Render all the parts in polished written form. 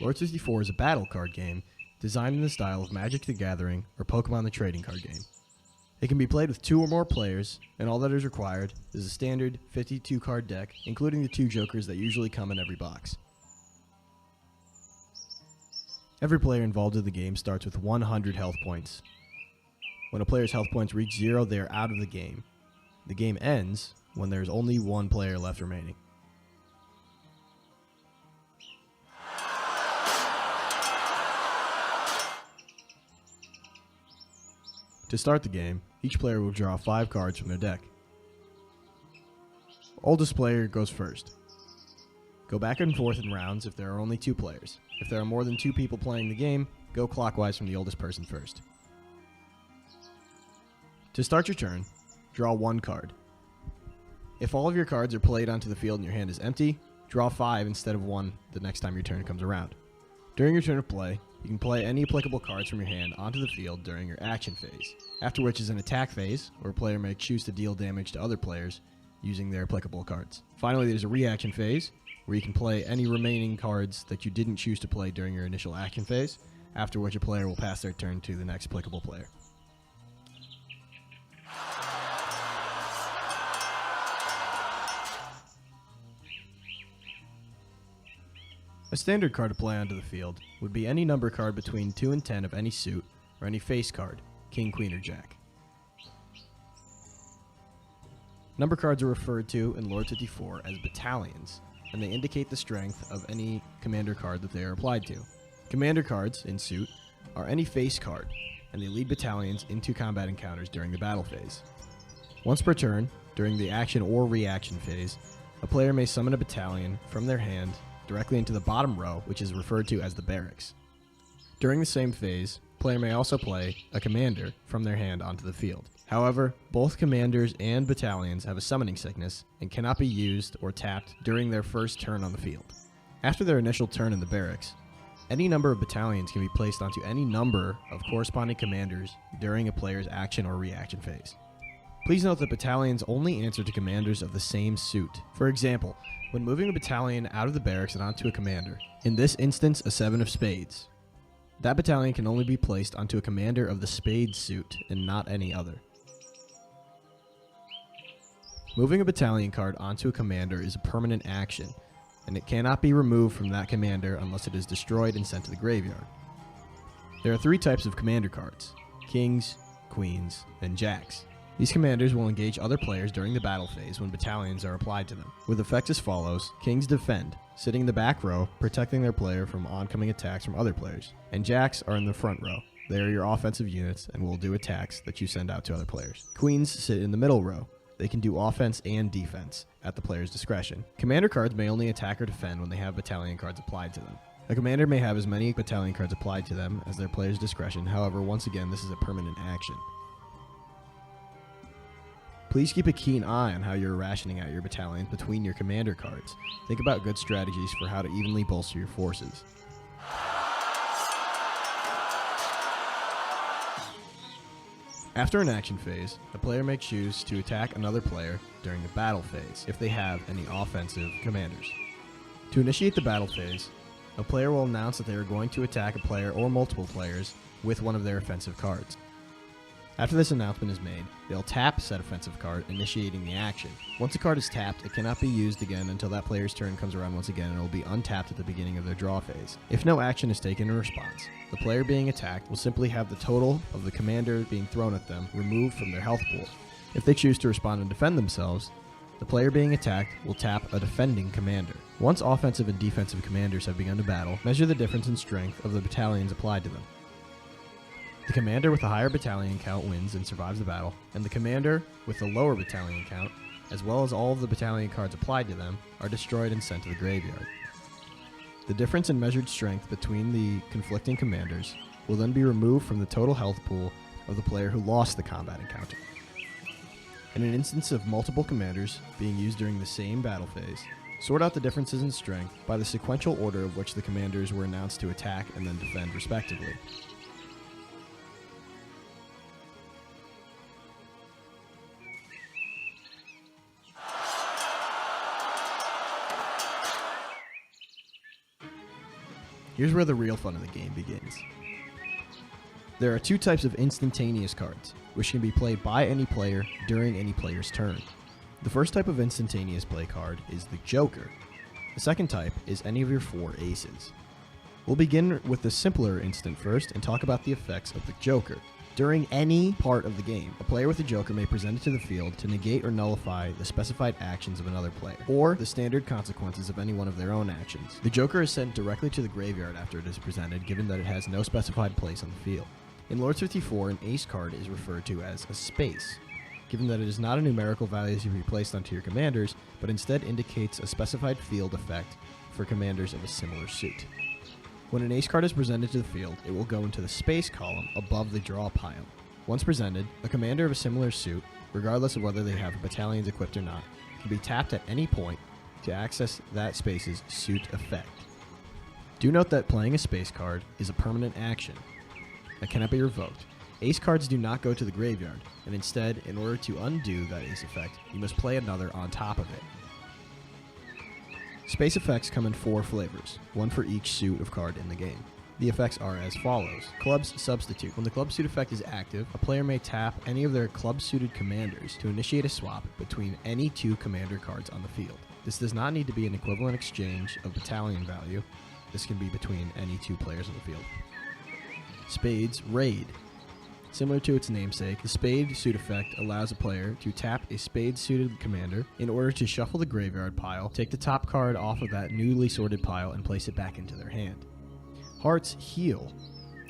Lord 64 is a battle card game designed in the style of Magic the Gathering or Pokemon the Trading Card Game. It can be played with 2 or more players, and all that is required is a standard 52 card deck, including the 2 jokers that usually come in every box. Every player involved in the game starts with 100 health points. When a player's health points reach 0, they are out of the game. The game ends when there is only 1 player left remaining. To start the game, each player will draw 5 cards from their deck. Oldest player goes first. Go back and forth in rounds if there are only 2 players. If there are more than 2 people playing the game, go clockwise from the oldest person first. To start your turn, draw 1 card. If all of your cards are played onto the field and your hand is empty, draw 5 instead of 1 the next time your turn comes around. During your turn of play, you can play any applicable cards from your hand onto the field during your action phase, after which is an attack phase, where a player may choose to deal damage to other players using their applicable cards. Finally, there's a reaction phase, where you can play any remaining cards that you didn't choose to play during your initial action phase, after which a player will pass their turn to the next applicable player. A standard card to play onto the field would be any number card between 2 and 10 of any suit, or any face card, King, Queen, or Jack. Number cards are referred to in Lord 54 as battalions, and they indicate the strength of any commander card that they are applied to. Commander cards, in suit, are any face card, and they lead battalions into combat encounters during the battle phase. Once per turn, during the action or reaction phase, a player may summon a battalion from their hand directly into the bottom row, which is referred to as the barracks. During the same phase, a player may also play a commander from their hand onto the field. However, both commanders and battalions have a summoning sickness and cannot be used or tapped during their first turn on the field. After their initial turn in the barracks, any number of battalions can be placed onto any number of corresponding commanders during a player's action or reaction phase. Please note that battalions only answer to commanders of the same suit. For example, when moving a battalion out of the barracks and onto a commander, in this instance a 7 of spades, that battalion can only be placed onto a commander of the spade suit and not any other. Moving a battalion card onto a commander is a permanent action, and it cannot be removed from that commander unless it is destroyed and sent to the graveyard. There are 3 types of commander cards: kings, queens, and jacks. These commanders will engage other players during the battle phase when battalions are applied to them, with effects as follows: kings defend, sitting in the back row, protecting their player from oncoming attacks from other players, and jacks are in the front row. They are your offensive units and will do attacks that you send out to other players. Queens sit in the middle row. They can do offense and defense at the player's discretion. Commander cards may only attack or defend when they have battalion cards applied to them. A commander may have as many battalion cards applied to them as their player's discretion. However, once again, this is a permanent action. Please keep a keen eye on how you're rationing out your battalions between your commander cards. Think about good strategies for how to evenly bolster your forces. After an action phase, a player may choose to attack another player during the battle phase if they have any offensive commanders. To initiate the battle phase, a player will announce that they are going to attack a player or multiple players with one of their offensive cards. After this announcement is made, they'll tap said offensive card, initiating the action. Once a card is tapped, it cannot be used again until that player's turn comes around once again, and it will be untapped at the beginning of their draw phase. If no action is taken in response, the player being attacked will simply have the total of the commander being thrown at them removed from their health pool. If they choose to respond and defend themselves, the player being attacked will tap a defending commander. Once offensive and defensive commanders have begun to battle, measure the difference in strength of the battalions applied to them. The commander with a higher battalion count wins and survives the battle, and the commander with the lower battalion count, as well as all of the battalion cards applied to them, are destroyed and sent to the graveyard. The difference in measured strength between the conflicting commanders will then be removed from the total health pool of the player who lost the combat encounter. In an instance of multiple commanders being used during the same battle phase, sort out the differences in strength by the sequential order of which the commanders were announced to attack and then defend respectively. Here's where the real fun of the game begins. There are two types of instantaneous cards, which can be played by any player during any player's turn. The first type of instantaneous play card is the Joker. The second type is any of your 4 aces. We'll begin with the simpler instant first and talk about the effects of the Joker. During any part of the game, a player with a Joker may present it to the field to negate or nullify the specified actions of another player, or the standard consequences of any one of their own actions. The Joker is sent directly to the graveyard after it is presented, given that it has no specified place on the field. In Lords 54, an ace card is referred to as a space, given that it is not a numerical value to be placed onto your commanders, but instead indicates a specified field effect for commanders of a similar suit. When an ace card is presented to the field, it will go into the space column above the draw pile. Once presented, a commander of a similar suit, regardless of whether they have battalions equipped or not, can be tapped at any point to access that space's suit effect. Do note that playing a space card is a permanent action that cannot be revoked. Ace cards do not go to the graveyard, and instead, in order to undo that ace effect, you must play another on top of it. Space effects come in 4 flavors, one for each suit of card in the game. The effects are as follows. Club's Substitute. When the club suit effect is active, a player may tap any of their club-suited commanders to initiate a swap between any 2 commander cards on the field. This does not need to be an equivalent exchange of battalion value. This can be between any 2 players on the field. Spade's Raid. Similar to its namesake, the Spade suit effect allows a player to tap a Spade-suited commander in order to shuffle the graveyard pile, take the top card off of that newly sorted pile, and place it back into their hand. Heart's Heal.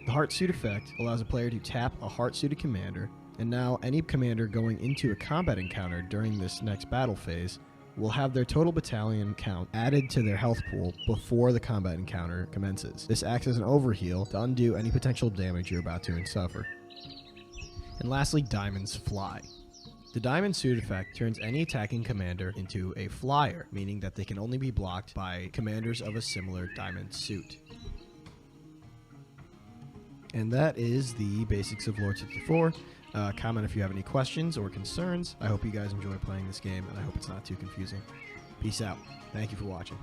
The Heart suit effect allows a player to tap a Heart-suited commander, and now any commander going into a combat encounter during this next battle phase will have their total battalion count added to their health pool before the combat encounter commences. This acts as an overheal to undo any potential damage you're about to suffer. And lastly, Diamond's Fly. The Diamond suit effect turns any attacking commander into a flyer, meaning that they can only be blocked by commanders of a similar Diamond suit. And that is the basics of Lords 54. Comment if you have any questions or concerns. I hope you guys enjoy playing this game, and I hope it's not too confusing. Peace out. Thank you for watching.